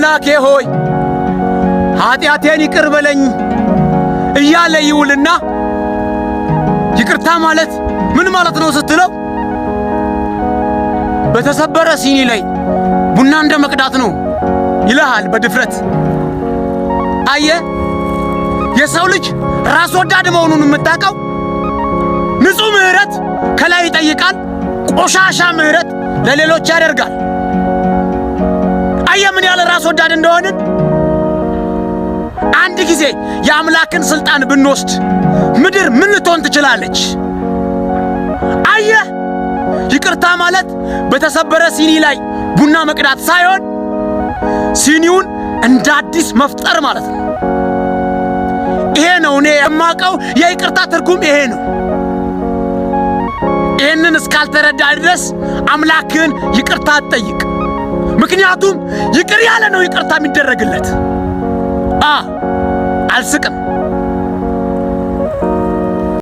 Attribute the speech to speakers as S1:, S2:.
S1: አምላኬ ሆይ ኃጢአቴን ይቅር በለኝ እያለ ይውልና ይቅርታ ማለት ምን ማለት ነው ስትለው በተሰበረ ሲኒ ላይ ቡና እንደ መቅዳት ነው ይልሃል በድፍረት። አየ የሰው ልጅ ራስ ወዳድ መሆኑን የምታውቀው ንጹህ ምህረት ከላይ ይጠይቃል፣ ቆሻሻ ምህረት ለሌሎች ያደርጋል። አየ ምን ያለ ራስ ወዳድ እንደሆንን። አንድ ጊዜ የአምላክን ስልጣን ብንወስድ ምድር ምን ልትሆን ትችላለች? አየ ይቅርታ ማለት በተሰበረ ሲኒ ላይ ቡና መቅዳት ሳይሆን ሲኒውን እንደ አዲስ መፍጠር ማለት ነው። ይሄ ነው እኔ የማውቀው የይቅርታ ትርጉም ይሄ ነው። ይህንን እስካልተረዳ ድረስ አምላክን ይቅርታ አትጠይቅ። ምክንያቱም ይቅር ያለ ነው ይቅርታ የሚደረግለት። አልስቅም።